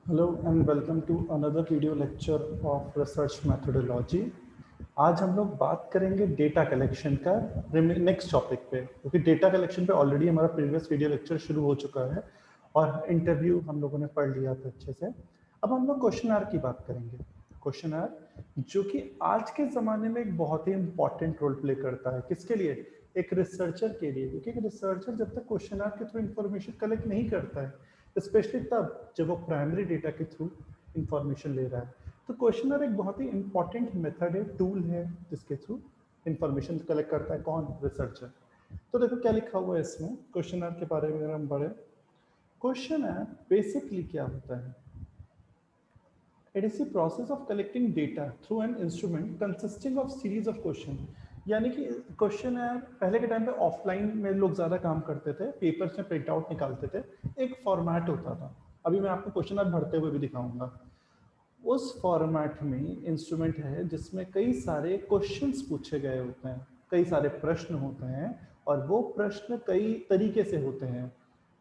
Hello and welcome to another video lecture of research methodology. आज हम लोग बात करेंगे डेटा कलेक्शन का नेक्स्ट टॉपिक पे, क्योंकि डेटा कलेक्शन पे ऑलरेडी हमारा प्रीवियस वीडियो लेक्चर शुरू हो चुका है और इंटरव्यू हम लोगों ने पढ़ लिया था अच्छे से। अब हम लोग क्वेश्चन आर की बात करेंगे। क्वेश्चन आर जो कि आज के ज़माने में एक बहुत ही इंपॉर्टेंट रोल प्ले करता है, किसके लिए? एक रिसर्चर के लिए, क्योंकि एक रिसर्चर जब तक क्वेश्चन आर के थ्रू इंफॉर्मेशन कलेक्ट नहीं करता है, स्पेशली तब जब वो प्राइमरी डेटा के थ्रू इंफॉर्मेशन ले रहा है, तो क्वेश्चनर एक बहुत ही इंपॉर्टेंट मेथड है, टूल है, जिसके थ्रू इंफॉर्मेशन कलेक्ट करता है कौन? रिसर्चर। तो देखो क्या लिखा हुआ है इसमें क्वेश्चनर के बारे में। अगर हम पढ़े, क्वेश्चनर बेसिकली क्या होता है? It is the process of collecting data through an instrument consisting of series of question. यानी कि क्वेश्चन है, पहले के टाइम पे ऑफलाइन में लोग ज़्यादा काम करते थे, पेपर्स में प्रिंट आउट निकालते थे, एक फॉर्मेट होता था। अभी मैं आपको क्वेश्चन भरते हुए भी दिखाऊंगा। उस फॉर्मेट में इंस्ट्रूमेंट है जिसमें कई सारे क्वेश्चंस पूछे गए होते हैं, कई सारे प्रश्न होते हैं, और वो प्रश्न कई तरीके से होते हैं,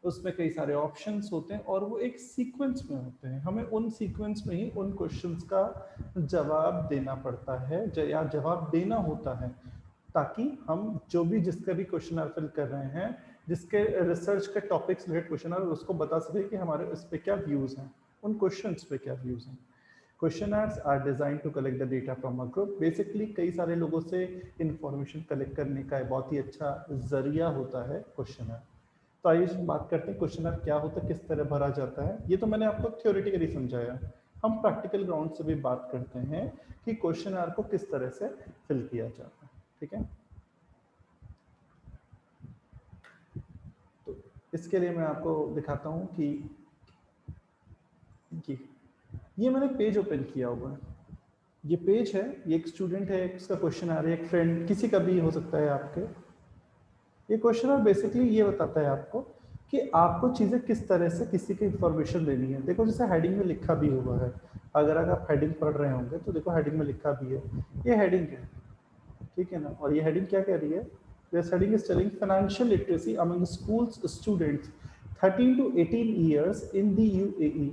उसमें कई सारे ऑप्शंस होते हैं और वो एक सीक्वेंस में होते हैं। हमें उन सीक्वेंस में ही उन क्वेश्चंस का जवाब देना पड़ता है या जवाब देना होता है, ताकि हम जो भी जिसका भी क्वेश्चन फिल कर रहे हैं, जिसके रिसर्च के टॉपिक्स रिलेटेड क्वेश्चन उसको बता सके कि हमारे इस पे क्या व्यूज़ हैं, उन क्वेश्चंस पे क्या व्यूज़ हैं। Questionnaires are design to collect the data from a group. Basically कई सारे लोगों से इंफॉर्मेशन कलेक्ट करने का बहुत ही अच्छा जरिया होता है क्वेश्चनर। तो आइए बात करते हैं क्वेश्चनर क्या होता है, किस तरह भरा जाता है। ये तो मैंने आपको थ्योरेटिकली समझाया, हम प्रैक्टिकल ग्राउंड से भी बात करते हैं कि क्वेश्चनर को किस तरह से फिल किया जाता है। ठीक है, तो इसके लिए मैं आपको दिखाता हूँ कि ये मैंने पेज ओपन किया हुआ है। ये पेज है, ये एक स्टूडेंट है, इसका क्वेश्चन आ रहा है, एक फ्रेंड, किसी का भी हो सकता है आपके। ये क्वेश्चन बेसिकली ये बताता है आपको कि आपको चीज़ें किस तरह से किसी की इंफॉर्मेशन देनी है। देखो जैसे हेडिंग में लिखा भी हुआ है, अगर आप हेडिंग पढ़ रहे होंगे तो देखो हेडिंग में लिखा भी है, ये हेडिंग है, ठीक है ना। और ये हेडिंग क्या कह रही है? This heading is telling financial literacy among schools students 13 to 18 years in the UAE.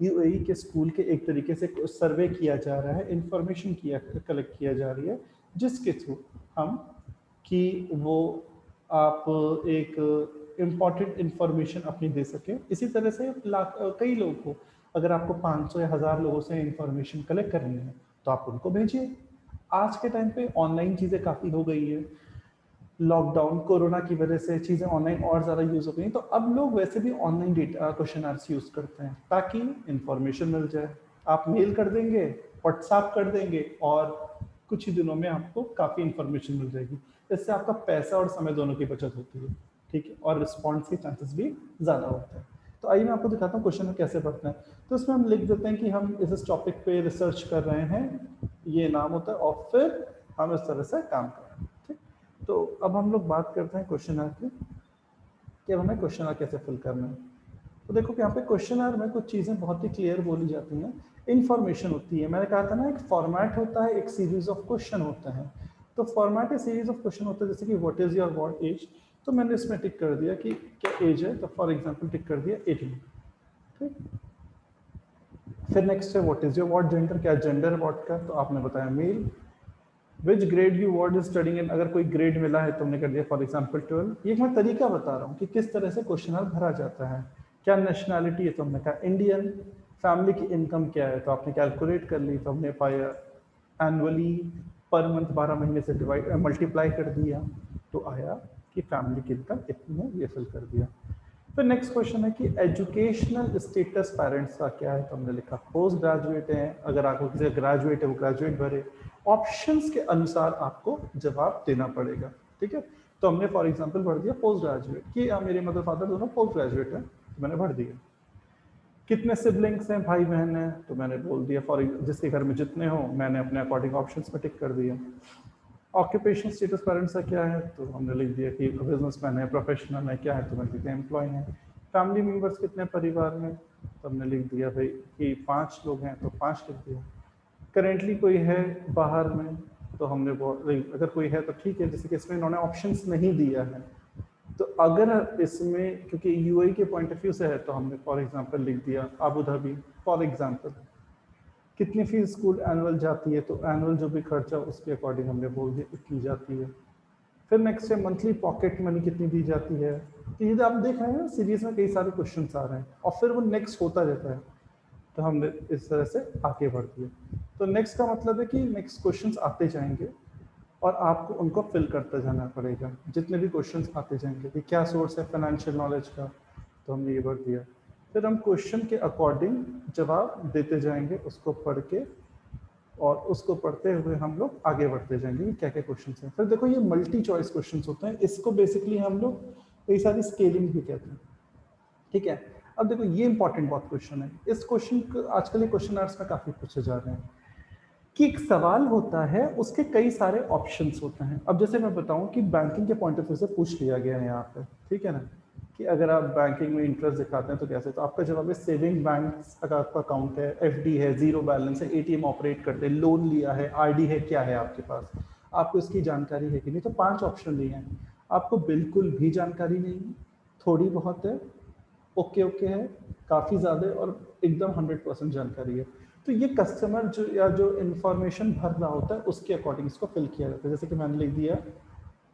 UAE के स्कूल के एक तरीके से सर्वे किया जा रहा है, इंफॉर्मेशन किया कलेक्ट किया जा रही है, जिसके थ्रू हम कि वो आप एक इम्पॉर्टेंट इंफॉर्मेशन अपनी दे सके। इसी तरह से कई लोगों को, अगर आपको 500 या 1000 लोगों से इंफॉर्मेशन कलेक्ट करनी है तो आप उनको भेजिए। आज के टाइम पे ऑनलाइन चीज़ें काफ़ी हो गई है, लॉकडाउन कोरोना की वजह से चीज़ें ऑनलाइन और ज़्यादा यूज़ हो गई, तो अब लोग वैसे भी online data question answer use करते हैं ताकि इंफॉर्मेशन मिल जाए। आप मेल कर देंगे, व्हाट्सएप कर देंगे, और कुछ ही दिनों में आपको काफ़ी इंफॉर्मेशन मिल जाएगी। इससे आपका पैसा और समय दोनों की बचत होती है, ठीक है, और रिस्पॉन्स के चांसेस भी ज़्यादा होते हैं। तो आइए मैं आपको दिखाता हूँ क्वेश्चन कैसे पढ़ते हैं। तो इसमें हम लिख देते हैं कि हम इस टॉपिक पे रिसर्च कर रहे हैं, ये नाम होता है, और फिर हम इस तरह से काम कर रहे हैं। ठीक, तो अब हम लोग बात करते हैं क्वेश्चन की कि अब हमें क्वेश्चन कैसे फिल करना है। तो देखो कि यहाँ पे क्वेश्चन में कुछ चीज़ें बहुत ही क्लियर बोली जाती हैं। इन्फॉर्मेशन होती है, मैंने कहा था ना, एक फॉर्मेट होता है, एक सीरीज ऑफ क्वेश्चन होते हैं। तो फॉर्मेट एक सीरीज ऑफ क्वेश्चन होता है, जैसे कि what is your what age. तो मैंने इसमें टिक कर दिया कि क्या एज है, तो फॉर एग्जाम्पल टिक कर दिया 18। ठीक, फिर नेक्स्ट है what is your what gender, क्या जेंडर है व्हाट का, तो आपने बताया male. Which grade you what is studying in, अगर कोई ग्रेड मिला है तो हमने कर दिया फॉर एग्जाम्पल 12। ये मैं तरीका बता रहा हूँ कि किस तरह से क्वेश्चन भरा जाता है। क्या नेशनैलिटी है, तो हमने कहा इंडियन। फैमिली की इनकम क्या है, तो आपने कैलकुलेट कर ली, तो हमने पाया एनुअली पर मंथ 12 महीने से डिवाइड मल्टीप्लाई कर दिया, तो आया कि फैमिली की इनकम इतनी है, ये फिल कर दिया। फिर नेक्स्ट क्वेश्चन है कि एजुकेशनल स्टेटस पेरेंट्स का क्या है, तो हमने लिखा पोस्ट ग्रेजुएट है, अगर आपको किसी ग्रेजुएट है वो ग्रेजुएट भरे। ऑप्शंस के अनुसार आपको जवाब देना पड़ेगा, ठीक है। तो हमने फॉर एग्जांपल भर दिया पोस्ट ग्रेजुएट कि मेरे मदर फादर दोनों पोस्ट ग्रेजुएट हैं, तो मैंने भर दिया। कितने सिबलिंग्स हैं, भाई बहन हैं, तो मैंने बोल दिया फॉर जिसके घर में जितने हो, मैंने अपने अकॉर्डिंग ऑप्शंस में टिक कर दिया। ऑक्यूपेशन स्टेटस पेरेंट्स का क्या है, तो हमने लिख दिया कि बिजनेसमैन है, प्रोफेशनल है, क्या है, तो मैंने लिख दिया एम्प्लॉय है। फैमिली मेंबर्स कितने परिवार में, तो हमने लिख दिया भाई कि 5 लोग हैं, तो 5 लिख दिया। करेंटली कोई है बाहर में, तो हमने अगर कोई है तो ठीक है, जैसे कि इसमें इन्होंने ऑप्शंस नहीं दिया है, तो अगर इसमें, क्योंकि यूएई के पॉइंट ऑफ व्यू से है, तो हमने फॉर एग्जांपल लिख दिया अबू धाबी फॉर एग्जांपल, कितनी फीस स्कूल एनुअल जाती है, तो एनुअल जो भी खर्चा उसके अकॉर्डिंग हमने बोल दिया इतनी जाती है। फिर नेक्स्ट है मंथली पॉकेट मनी कितनी दी जाती है। तो ये आप देख रहे हैं ना सीरीज में कई सारे क्वेश्चन आ रहे हैं और फिर वो नेक्स्ट होता रहता है, तो हमने इस तरह से आगे बढ़ दिए। तो नेक्स्ट का मतलब है कि नेक्स्ट क्वेश्चंस आते जाएंगे और आपको उनको फिल करते जाना पड़ेगा, जितने भी क्वेश्चंस आते जाएंगे कि क्या सोर्स है फाइनेंशियल नॉलेज का, तो हमने ये भर दिया। फिर हम क्वेश्चन के अकॉर्डिंग जवाब देते जाएंगे उसको पढ़ के, और उसको पढ़ते हुए हम लोग आगे बढ़ते जाएंगे कि क्या क्या क्वेश्चन हैं। फिर देखो ये मल्टी चॉइस क्वेश्चन होते हैं, इसको बेसिकली हम लोग कई सारी स्केलिंग भी कहते हैं, ठीक है। अब देखो ये इंपॉर्टेंट बहुत क्वेश्चन है, इस क्वेश्चन आजकल ये क्वेश्चन आवर्स में काफी पूछे जा रहे हैं कि एक सवाल होता है उसके कई सारे ऑप्शंस होते हैं। अब जैसे मैं बताऊं कि बैंकिंग के पॉइंट ऑफ व्यू से पूछ लिया गया है यहाँ पे, ठीक है ना, कि अगर आप बैंकिंग में इंटरेस्ट दिखाते हैं तो कैसे, तो आपका जवाब है सेविंग बैंक अगर आपका अकाउंट है, एफडी है, जीरो बैलेंस है, एटीएम ऑपरेट करते हैं, लोन लिया है, आरडी है, क्या है आपके पास, आपको इसकी जानकारी है कि नहीं। तो 5 ऑप्शन दिए हैं, आपको बिल्कुल भी जानकारी नहीं है, थोड़ी बहुत है, ओके ओके है, काफ़ी ज़्यादा और एकदम 100% जानकारी है। तो ये कस्टमर जो या जो इन्फॉर्मेशन भर रहा होता है उसके अकॉर्डिंग इसको फिल किया जाता है। जैसे कि मैंने लिख दिया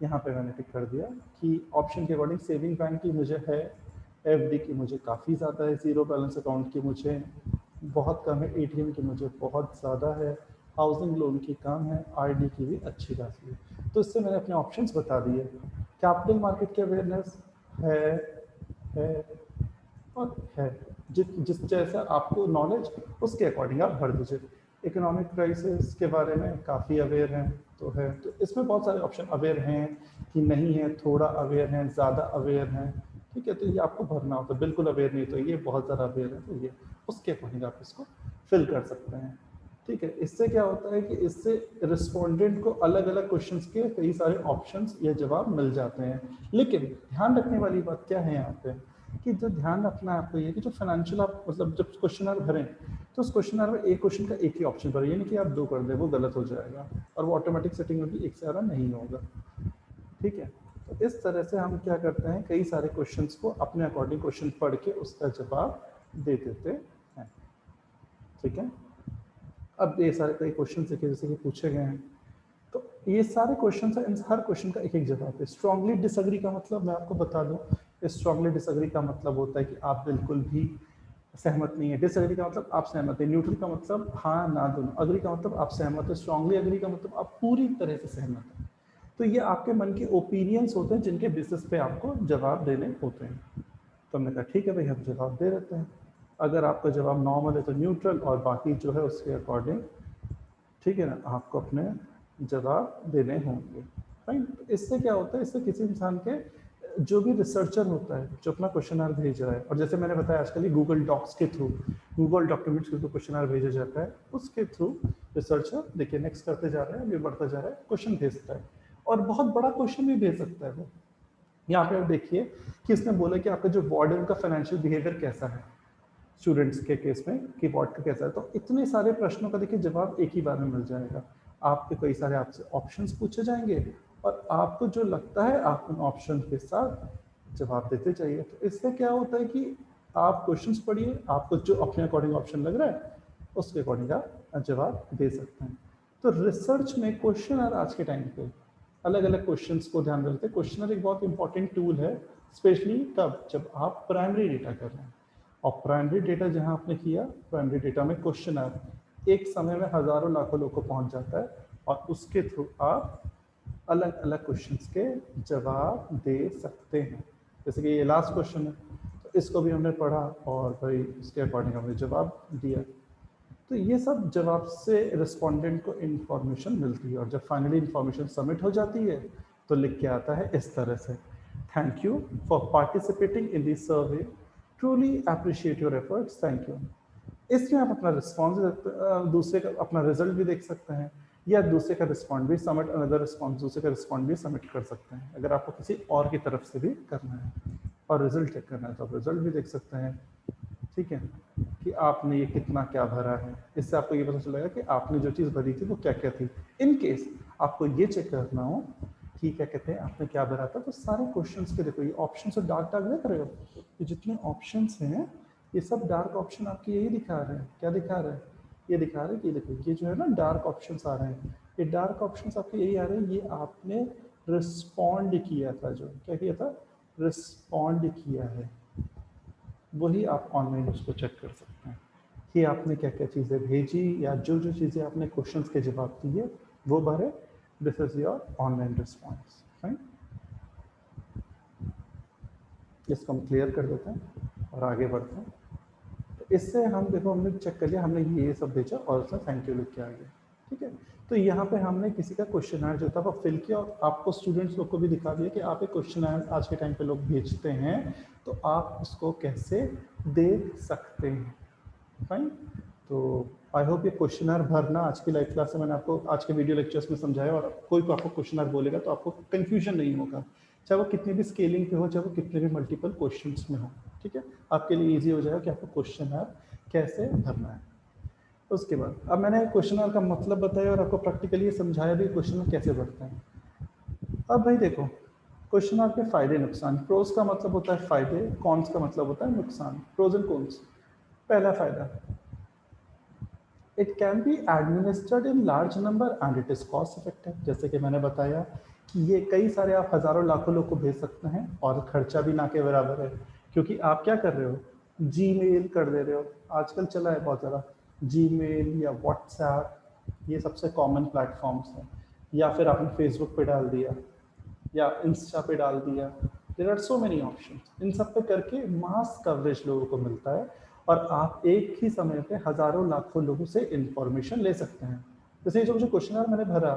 यहाँ पे, मैंने टिक कर दिया कि ऑप्शन के अकॉर्डिंग सेविंग बैंक की मुझे है, एफडी की मुझे काफ़ी ज़्यादा है, ज़ीरो बैलेंस अकाउंट की मुझे बहुत कम है, एटीएम की मुझे बहुत ज़्यादा है, हाउसिंग लोन की कम है, आरडी की भी अच्छी खासी है। तो इससे मैंने अपने ऑप्शंस बता दिए। कैपिटल मार्केट की अवेयरनेस है और है, जिस जैसा आपको नॉलेज उसके अकॉर्डिंग आप भर दीजिए। इकोनॉमिक क्राइसिस के बारे में काफ़ी अवेयर हैं तो है, तो इसमें बहुत सारे ऑप्शन अवेयर हैं कि नहीं है, थोड़ा अवेयर हैं, ज़्यादा अवेयर हैं, ठीक है। तो ये आपको भरना होता है, बिल्कुल अवेयर नहीं तो ये, बहुत ज़्यादा अवेयर है तो ये, उसके अकॉर्डिंग आप इसको फिल कर सकते हैं, ठीक है। इससे क्या होता है कि इससे रिस्पोंडेंट को अलग अलग क्वेश्चंस के कई सारे ऑप्शंस या जवाब मिल जाते हैं। लेकिन ध्यान रखने वाली बात क्या है यहाँ पे, कि जो ध्यान रखना है आपको ये कि जो फाइनेंशियल आप मतलब जब क्वेश्चन भरें तो उस क्वेश्चन में एक क्वेश्चन का एक ही ऑप्शन भरें, ये नहीं कि आप 2 कर दें, वो गलत हो जाएगा और वो ऑटोमेटिक सेटिंग में भी एक से ज़्यादा नहीं होगा, ठीक है। तो इस तरह से हम क्या करते हैं, कई सारे क्वेश्चंस को अपने अकॉर्डिंग क्वेश्चन पढ़ के उसका जवाब दे देते हैं, ठीक है। अब ये सारे कई क्वेश्चन देखिए जैसे कि पूछे गए हैं, तो ये सारे क्वेश्चन है, इन हर क्वेश्चन का एक एक जवाब है। स्ट्रांगली डिसएग्री का मतलब मैं आपको बता दूं, स्ट्रांगली डिसएग्री का मतलब होता है कि आप बिल्कुल भी सहमत नहीं है, डिसएग्री का मतलब आप सहमत है, न्यूट्रल का मतलब हाँ ना दोनों, अग्री का मतलब आप सहमत है, स्ट्रांगली अग्री का मतलब आप पूरी तरह से सहमत है। तो ये आपके मन के ओपिनियंस होते हैं जिनके बेसिस पे आपको जवाब देने होते हैं। तो हमने कहा ठीक है भाई, हम जवाब दे देते हैं। अगर आपका जवाब नॉर्मल है तो न्यूट्रल, और बाकी जो है उसके अकॉर्डिंग, ठीक है ना, आपको अपने जवाब देने होंगे। फाइन। इससे क्या होता है, इससे किसी इंसान के जो भी रिसर्चर होता है जो अपना क्वेश्चन भेज रहा है, और जैसे मैंने बताया आजकल गूगल डॉक्स के थ्रू, गूगल डॉक्यूमेंट्स के थ्रू क्वेश्चन भेजा जाता है, उसके थ्रू रिसर्चर देखिए नेक्स्ट करते जा रहा है, आगे बढ़ता जा रहा है, क्वेश्चन भेजता है और बहुत बड़ा क्वेश्चन भी भेज सकता है वो। यहाँ पे आप देखिए कि इसने बोला कि आपका जो वार्ड है उनका फाइनेंशियल बिहेवियर कैसा है, स्टूडेंट्स के केस में कि वार्ड का कैसा है। तो इतने सारे प्रश्नों का देखिए जवाब एक ही बार में मिल जाएगा। आपके कई सारे आपसे ऑप्शंस पूछे जाएंगे और आपको जो लगता है आप उन ऑप्शन के साथ जवाब देते जाइए। तो इससे क्या होता है कि आप क्वेश्चंस पढ़िए, आपको जो अपने अकॉर्डिंग ऑप्शन लग रहा है उसके अकॉर्डिंग आप जवाब दे सकते हैं। तो रिसर्च में क्वेश्चनर आज के टाइम पे अलग अलग क्वेश्चंस को ध्यान में रखते हैं। क्वेश्चनर एक बहुत इंपॉर्टेंट टूल है, स्पेशली कब, जब आप प्राइमरी डेटा कर रहे हैं। और प्राइमरी डेटा जहां आपने किया, प्राइमरी डेटा में क्वेश्चनर एक समय में हजारों लाखों लोग को पहुंच जाता है और उसके थ्रू आप अलग अलग क्वेश्चंस के जवाब दे सकते हैं। जैसे कि ये लास्ट क्वेश्चन है, तो इसको भी हमने पढ़ा और भाई इसके अकॉर्डिंग हमने जवाब दिया। तो ये सब जवाब से रिस्पोंडेंट को इन्फॉर्मेशन मिलती है और जब फाइनली इन्फॉर्मेशन सबमिट हो जाती है तो लिख के आता है इस तरह से, thank you for participating in this survey, truly appreciate your efforts, thank you. इसमें आप अपना रिस्पॉन्स, दूसरे का अपना रिजल्ट भी देख सकते हैं या दूसरे का रिस्पॉन्स भी सबमिट, अनदर रिस्पॉन्स, दूसरे का रिस्पॉन्स भी सबमिट कर सकते हैं अगर आपको किसी और की तरफ से भी करना है और रिजल्ट चेक करना है तो आप रिजल्ट भी देख सकते हैं, ठीक है, कि आपने ये कितना क्या भरा है। इससे आपको ये पता चलेगा कि आपने जो चीज़ भरी थी वो क्या क्या थी। इन केस आपको ये चेक करना हो कि क्या कहते हैं आपने क्या भरा था। तो सारे क्वेश्चंस के देखो ये ऑप्शंस और डार्क डार्क देख रहे हो, ये जितने ऑप्शंस हैं ये सब डार्क ऑप्शन आपके यही दिखा रहे हैं। क्या दिखा रहे हैं? ये दिखा रहे हैं कि देखो ये जो है ना डार्क ऑप्शंस आ रहे हैं, ये डार्क ऑप्शंस आपके यही आ रहे हैं, ये आपने रिस्पॉन्ड किया था, जो क्या किया था, रिस्पॉन्ड किया है, वही आप ऑनलाइन उसको चेक कर सकते हैं कि आपने क्या क्या चीज़ें भेजी या जो जो चीज़ें आपने क्वेश्चंस के जवाब दिए वो भरे। This is your online response. Fine, इसको हम क्लियर कर देते हैं और आगे बढ़ते हैं। तो इससे हम देखो हमने चेक कर लिया, हमने ये सब भेजा और उसमें थैंक यू लिख के आ गया। ठीक है, तो यहाँ पे हमने किसी का क्वेश्चन जो था वो फिल किया और आपको स्टूडेंट्स लोग को भी दिखा दिया कि आप एक क्वेश्चन आज के टाइम पे लोग भेजते हैं तो आप उसको कैसे दे सकते हैं। फाइन, तो आई होप ये क्वेश्चनर भरना आज की लाइव क्लास में मैंने आपको आज के वीडियो लेक्चर्स में समझाया, और कोई को आपको क्वेश्चनर बोलेगा तो आपको कंफ्यूजन नहीं होगा, चाहे वो कितनी भी स्केलिंग पे हो, चाहे वो कितने भी मल्टीपल क्वेश्चंस में हो। ठीक है, आपके लिए इजी हो जाएगा कि आपको क्वेश्चनर कैसे भरना है। उसके बाद अब मैंने क्वेश्चनर का मतलब बताया और आपको प्रैक्टिकली समझाया भी क्वेश्चनर कैसे भरते हैं। अब भाई देखो क्वेश्चनर के फायदे नुकसान, प्रोज का मतलब होता है फायदे, कॉन्स का मतलब होता है नुकसान, प्रोज एंड कॉन्स। पहला फायदा, it can B administered in large number and it is cost effective. जैसे कि मैंने बताया कि ये कई सारे आप हजारों लाखों लोग को भेज सकते हैं और खर्चा भी ना के बराबर है, क्योंकि आप क्या कर रहे हो, जीमेल कर दे रहे हो, आजकल चला है बहुत ज़्यादा जीमेल या व्हाट्सएप, ये सबसे कॉमन प्लेटफॉर्म्स हैं, या फिर आपने फेसबुक पे डाल दिया या इंस्टा पे डाल दिया। There are so many options, इन सब पे करके मास कवरेज लोगों को मिलता है और आप एक ही समय पे हजारों लाखों लोगों से इंफॉर्मेशन ले सकते हैं। जैसे जो मुझे क्वेश्चनर मैंने भरा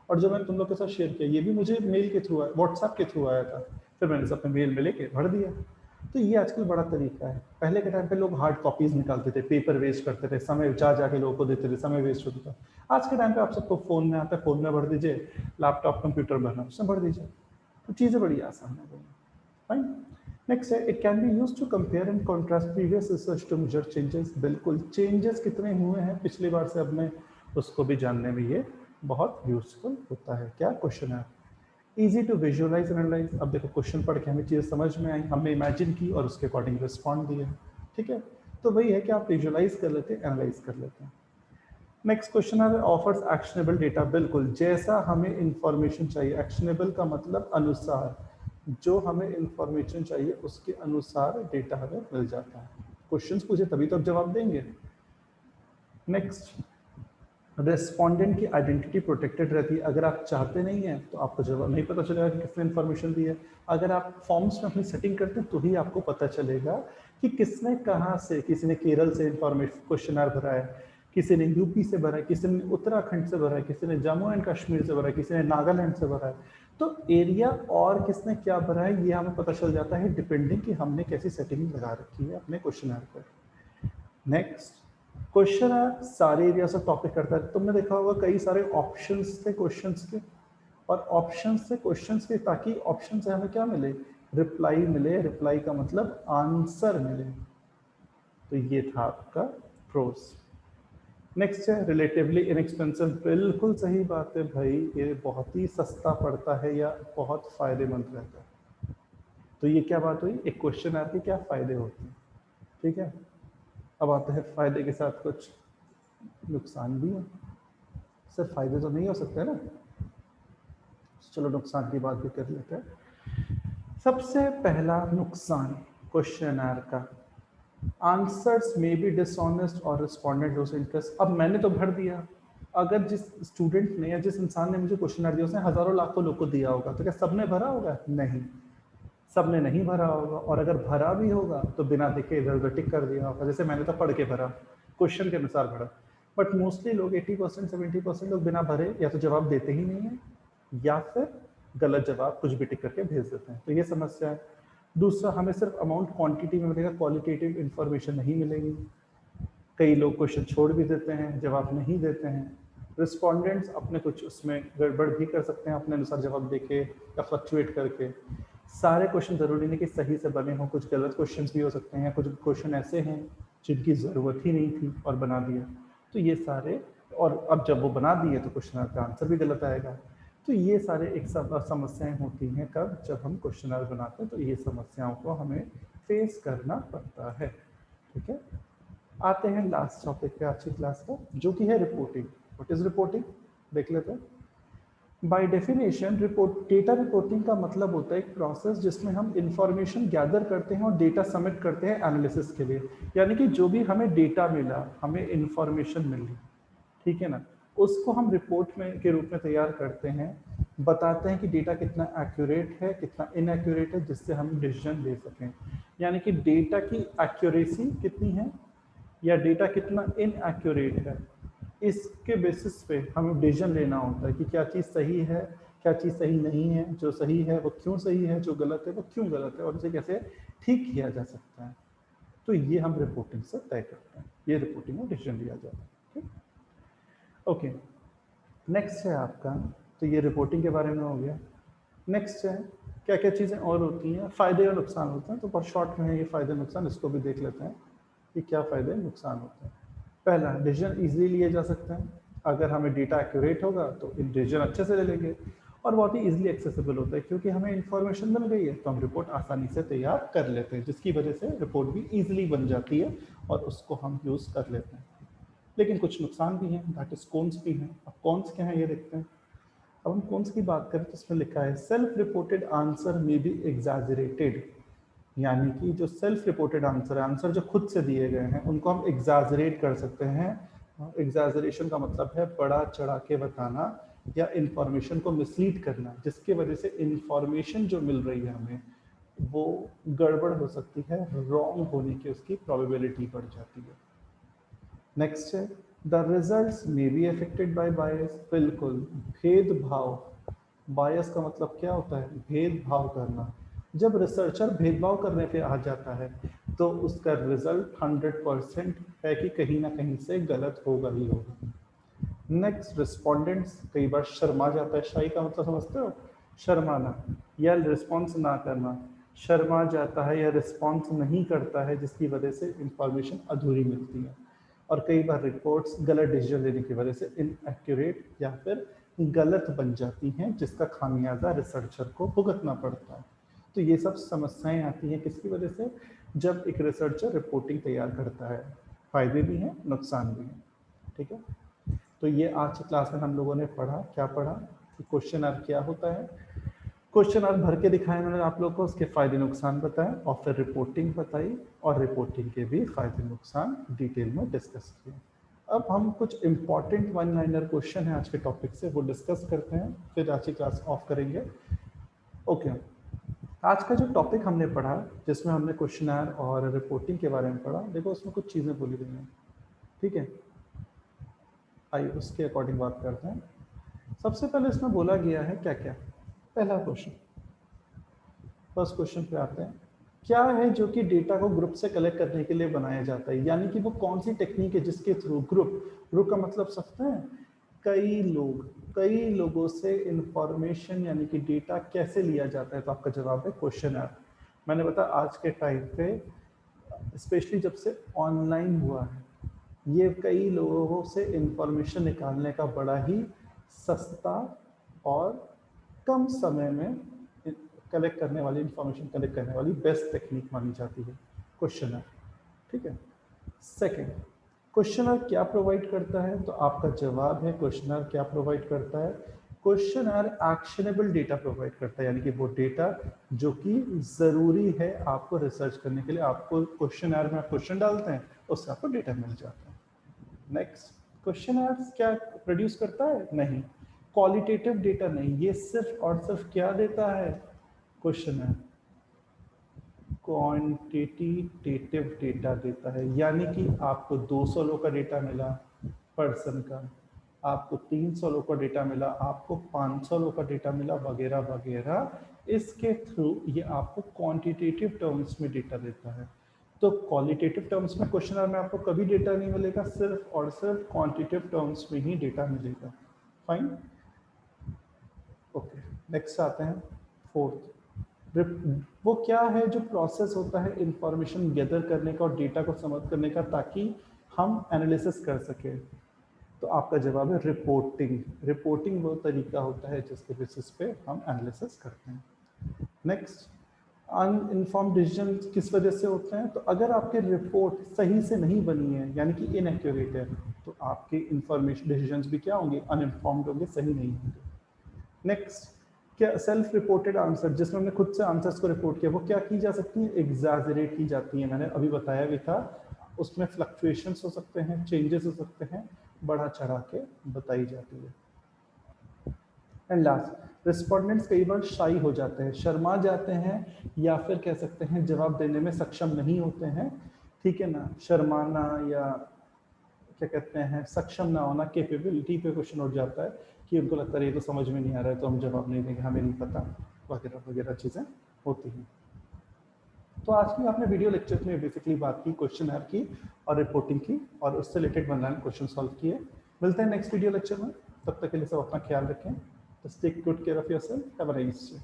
और जो मैंने तुम लोग के साथ शेयर किया, ये भी मुझे मेल के थ्रू आया, व्हाट्सएप के थ्रू आया था, फिर मैंने सब मेल में लेके भर दिया। तो ये आजकल बड़ा तरीका है। पहले के टाइम पे लोग हार्ड कॉपीज निकालते थे, पेपर वेस्ट करते थे, समय जा जाके लोगों को देते थे, समय वेस्ट होता था। आज के टाइम पे आप सबको फोन में आता है, फोन में भर दीजिए, लैपटॉप कंप्यूटर भरना उसमें भर दीजिए, तो चीज़ें बड़ी आसान हो गई। फाइन, नेक्स्ट है it can be use to compare and contrast previous research to measure changes. बिल्कुल, चेंजेस कितने हुए हैं पिछली बार से अब में, उसको भी जानने में ये बहुत यूजफुल होता है। क्या क्वेश्चन है, इजी टू विजुअलाइज एनालाइज। अब देखो क्वेश्चन पढ़ के हमें चीज़ समझ में आई, हमने इमेजिन की और उसके अकॉर्डिंग रिस्पॉन्ड दिया। ठीक है, तो वही है कि आप विजुअलाइज कर लेते हैं, एनालाइज कर लेते हैं। नेक्स्ट क्वेश्चन है ऑफर्स एक्शनेबल डेटा। बिल्कुल, जैसा हमें इंफॉर्मेशन चाहिए, एक्शनेबल का मतलब अनुसार, जो हमें इंफॉर्मेशन चाहिए उसके अनुसार डेटा हमें मिल जाता है। क्वेश्चंस पूछे तभी तो आप जवाब देंगे। नेक्स्ट, रेस्पोंडेंट की आइडेंटिटी प्रोटेक्टेड रहती है। अगर आप चाहते नहीं हैं तो आपको जवाब नहीं पता चलेगा कि किसने इन्फॉर्मेशन दी है। अगर आप फॉर्म्स में अपनी सेटिंग करते हैं तो ही आपको पता चलेगा कि किसने कहाँ से, किसी ने केरल से इन्फॉर्मेशन क्वेश्चनर भरा है, किसी ने यूपी से भरा है, किसी ने उत्तराखंड से भरा है, किसी ने जम्मू एंड कश्मीर से भरा है, किसी ने नागालैंड से भरा है। तो एरिया और किसने क्या भरा है ये हमें पता चल जाता है डिपेंडिंग कि हमने कैसी सेटिंग लगा रखी है अपने क्वेश्चनर पर। नेक्स्ट, क्वेश्चन है सारे एरिया से टॉपिक करता है। तुमने देखा होगा कई सारे ऑप्शंस थे क्वेश्चंस के, और ऑप्शंस से क्वेश्चंस के, ताकि ऑप्शन से हमें क्या मिले, रिप्लाई मिले। रिप्लाई का मतलब आंसर मिले। तो ये था आपका प्रोस। नेक्स्ट है रिलेटिवली इनएक्सपेंसिव। बिल्कुल सही बात है भाई, ये बहुत ही सस्ता पड़ता है या बहुत फायदेमंद रहता है। तो ये क्या बात हुई, एक क्वेश्चन आपके क्या फायदे होते हैं। ठीक है, अब आते हैं फायदे के साथ कुछ नुकसान भी है। सिर्फ फायदे तो नहीं हो सकते ना, चलो नुकसान की बात भी कर लेते हैं। सबसे पहला नुकसान क्वेश्चनर का, आंसर्स मे बी डिसऑनेस्ट और रिस्पोंडेंट लूज इंटरेस्ट। अब मैंने तो भर दिया, अगर जिस स्टूडेंट ने या जिस इंसान ने मुझे क्वेश्चनर दिया उसने हजारों लाखों लोग को दिया होगा, तो क्या सबने भरा होगा? नहीं, सबने नहीं भरा होगा। और अगर भरा भी होगा तो बिना देखे इधर उधर टिक कर दिया होगा। जैसे मैंने तो पढ़ के भरा, क्वेश्चन के अनुसार भरा, बट मोस्टली लोग 80% 70% लोग बिना भरे या तो जवाब देते ही नहीं है या फिर गलत जवाब कुछ भी टिक करके भेज देते हैं। तो ये समस्या है। दूसरा, हमें सिर्फ अमाउंट क्वांटिटी में मिलेगा, क्वालिटेटिव इन्फॉर्मेशन नहीं मिलेगी। कई लोग क्वेश्चन छोड़ भी देते हैं, जवाब नहीं देते हैं। रिस्पोंडेंट्स अपने कुछ उसमें गड़बड़ भी कर सकते हैं अपने अनुसार जवाब देके या फ्लक्चुएट करके। सारे क्वेश्चन जरूरी नहीं कि सही से बने हों, कुछ गलत क्वेश्चन भी हो सकते हैं, कुछ क्वेश्चन ऐसे हैं जिनकी ज़रूरत ही नहीं थी और बना दिया। तो ये सारे, और अब जब वो बना दिए तो क्वेश्चन का आंसर भी गलत आएगा। तो ये सारे एक समस्याएं होती हैं कब, जब हम क्वेश्चनर बनाते हैं, तो ये समस्याओं को हमें फेस करना पड़ता है। ठीक है, आते हैं लास्ट टॉपिक पे आज की क्लास का, जो कि है रिपोर्टिंग। व्हाट इज रिपोर्टिंग, देख लेते हैं। बाय डेफिनेशन डेटा रिपोर्टिंग का मतलब होता है एक प्रोसेस जिसमें हम इंफॉर्मेशन गैदर करते हैं और डेटा सबमिट करते हैं एनालिसिस के लिए। यानी कि जो भी हमें डेटा मिला, हमें इंफॉर्मेशन मिली, ठीक है ना, उसको हम रिपोर्ट में के रूप में तैयार करते हैं, बताते हैं कि डेटा कितना एक्यूरेट है, कितना इनएक्यूरेट है, जिससे हम डिसीजन ले सकें। यानी कि डेटा की एक्यूरेसी कितनी है या डेटा कितना इनएक्यूरेट है, इसके बेसिस पे हमें डिसीजन लेना होता है कि क्या चीज़ सही है, क्या चीज़ सही नहीं है, जो सही है वो क्यों सही है, जो गलत है वो क्यों गलत है, और इसे कैसे ठीक किया जा सकता है। तो ये हम रिपोर्टिंग से तय करते हैं, ये रिपोर्टिंग में डिसीजन लिया जाता है। ठीक, ओके, नेक्स्ट है आपका, तो ये रिपोर्टिंग के बारे में हो गया। नेक्स्ट है क्या क्या चीज़ें और होती हैं, फ़ायदे और नुकसान होते हैं। तो बहुत शॉर्ट में है ये फ़ायदे नुकसान, इसको भी देख लेते हैं कि क्या फ़ायदे नुकसान होते हैं। पहला, डिसीजन ईजिली लिए जा सकते हैं। अगर हमें डेटा एक्यूरेट होगा तो डिसीजन अच्छे से ले लेंगे, और बहुत ही ईजिली एक्सेसिबल होता है, क्योंकि हमें इन्फॉर्मेशन मिल गई है तो हम रिपोर्ट आसानी से तैयार कर लेते हैं, जिसकी वजह से रिपोर्ट भी ईजिली बन जाती है और उसको हम यूज़ कर लेते हैं। लेकिन कुछ नुकसान भी हैं, दैट इज कॉन्स भी हैं। अब कॉन्स क्या है ये देखते हैं। अब हम कॉन्स की बात करें तो इसमें लिखा है सेल्फ रिपोर्टेड आंसर में बी एग्जैजरेटेड। यानी कि जो सेल्फ रिपोर्टेड आंसर है, आंसर जो खुद से दिए गए हैं, उनको हम एग्जैजरेट कर सकते हैं। एग्जैजरेशन का मतलब है बड़ा चढ़ा के बताना या इंफॉर्मेशन को मिसलीड करना, जिसकी वजह से इंफॉर्मेशन जो मिल रही है हमें वो गड़बड़ हो सकती है, रॉन्ग होने की उसकी प्रोबेबिलिटी बढ़ जाती है। नेक्स्ट है the results may be affected by bias. बिल्कुल, भेदभाव, बायस का मतलब क्या होता है, भेदभाव करना। जब रिसर्चर भेदभाव करने पे आ जाता है तो उसका रिजल्ट 100% है कि कहीं ना कहीं से गलत होगा ही होगा। नेक्स्ट, रिस्पोंडेंट्स कई बार शर्मा जाता है। शाई का मतलब समझते हो, शर्माना या रिस्पॉन्स ना करना। शर्मा जाता है या रिस्पॉन्स नहीं करता है, जिसकी वजह से इंफॉर्मेशन अधूरी मिलती है। और कई बार रिपोर्ट्स गलत डिसीजन लेने की वजह से इनएक्यूरेट या फिर गलत बन जाती हैं, जिसका खामियाजा रिसर्चर को भुगतना पड़ता है। तो ये सब समस्याएं आती हैं किसकी वजह से, जब एक रिसर्चर रिपोर्टिंग तैयार करता है। फायदे भी हैं, नुकसान भी हैं। ठीक है, तो ये आज की क्लास में हम लोगों ने पढ़ा, क्या पढ़ा कि क्वेश्चन आर क्या होता है, क्वेश्चन आर भर के दिखाया मैंने आप लोग को, उसके फायदे नुकसान बताए, और फिर रिपोर्टिंग बताई, और रिपोर्टिंग के भी फायदे नुकसान डिटेल में डिस्कस किए। अब हम कुछ इंपॉर्टेंट वन लाइनर क्वेश्चन है आज के टॉपिक से, वो डिस्कस करते हैं, फिर आज की क्लास ऑफ करेंगे। ओके, आज का जो टॉपिक हमने पढ़ा, जिसमें हमने क्वेश्चनर और रिपोर्टिंग के बारे में पढ़ा, देखो उसमें कुछ चीज़ें बोली गई हैं। ठीक है, आइए उसके अकॉर्डिंग बात करते हैं। सबसे पहले इसमें बोला गया है क्या क्या। पहला क्वेश्चन, फर्स्ट क्वेश्चन पे आते हैं, क्या है जो कि डेटा को ग्रुप से कलेक्ट करने के लिए बनाया जाता है। यानी कि वो कौन सी टेक्निक है जिसके थ्रू ग्रुप का मतलब समझते हैं, कई लोगों से इंफॉर्मेशन यानी कि डेटा कैसे लिया जाता है। तो आपका जवाब है क्वेश्चनर। मैंने बताया आज के टाइम पे स्पेशली जब से ऑनलाइन हुआ है, ये कई लोगों से इंफॉर्मेशन निकालने का बड़ा ही सस्ता और कम समय में कलेक्ट करने वाली, इंफॉर्मेशन कलेक्ट करने वाली बेस्ट टेक्निक मानी जाती है क्वेश्चनर। ठीक है, सेकंड, क्वेश्चनर क्या प्रोवाइड करता है। तो आपका जवाब है क्वेश्चनर क्या प्रोवाइड करता है, क्वेश्चनर एक्शनेबल डेटा प्रोवाइड करता है। यानी कि वो डेटा जो कि ज़रूरी है आपको रिसर्च करने के लिए, आपको क्वेश्चनर में आप क्वेश्चन डालते हैं, उससे आपको डेटा मिल जाता है। नेक्स्ट, क्वेश्चनर क्या प्रोड्यूस करता है, नहीं, क्वालिटेटिव डेटा नहीं, ये सिर्फ और सिर्फ क्या देता है, क्वेश्चनर क्वांटिटेटिव डेटा देता है। यानी कि आपको 200 लोग का डेटा मिला पर्सन का, आपको 300 लोग का डेटा मिला, आपको 500 लोग का डेटा मिला, वगैरह वगैरह, इसके थ्रू ये आपको क्वांटिटेटिव टर्म्स में डेटा देता है। तो क्वालिटेटिव टर्म्स में क्वेश्चनर में आपको कभी डेटा नहीं मिलेगा, सिर्फ और सिर्फ क्वांटिटेटिव टर्म्स में ही डेटा मिलेगा। फाइन, ओके, नेक्स्ट आते हैं फोर्थ, वो क्या है जो प्रोसेस होता है इंफॉर्मेशन गैदर करने का और डेटा को समझ करने का, ताकि हम एनालिसिस कर सकें। तो आपका जवाब है रिपोर्टिंग। रिपोर्टिंग वो तरीका होता है जिसके बेसिस पे हम एनालिसिस करते हैं। नेक्स्ट, अनइन्फॉर्म्ड डिसीजन किस वजह से होते हैं? तो अगर आपके रिपोर्ट सही से नहीं बनी है, यानी कि इनएक्यूरेट है, तो आपके इंफॉर्मेशन डिसीजंस भी क्या होंगे? अनइन्फॉर्म्ड होंगे, सही नहीं होंगे। नेक्स्ट, क्या सेल्फ रिपोर्टेड आंसर, जिसमें हमने खुद से आंसर्स को रिपोर्ट किया, वो क्या की जा सकती है? एग्जैजरेट की जाती है। मैंने अभी बताया भी था, उसमें फ्लक्चुएशंस हो सकते हैं, चेंजेस हो सकते हैं, बढ़ा चढ़ा के बताई जाती है। एंड लास्ट, रिस्पोंडेंट्स कई बार शाई हो जाते हैं, शर्मा जाते हैं, या फिर कह सकते हैं जवाब देने में सक्षम नहीं होते हैं। ठीक है ना, शर्माना या क्या कहते हैं सक्षम ना होना, कैपेबिलिटी पे क्वेश्चन उठ जाता है कि उनको लगता है ये तो समझ में नहीं आ रहा है तो हम जवाब नहीं देंगे, हमें नहीं पता, वगैरह वगैरह चीज़ें होती हैं। तो आज की आपने वीडियो लेक्चर में बेसिकली बात की क्वेश्चन की और रिपोर्टिंग की, और उससे रिलेटेड 1 लाइन क्वेश्चन सॉल्व किए। मिलते हैं नेक्स्ट वीडियो लेक्चर में, तब तक के लिए सब अपना ख्याल रखें। Take good care of yourself, have a nice day.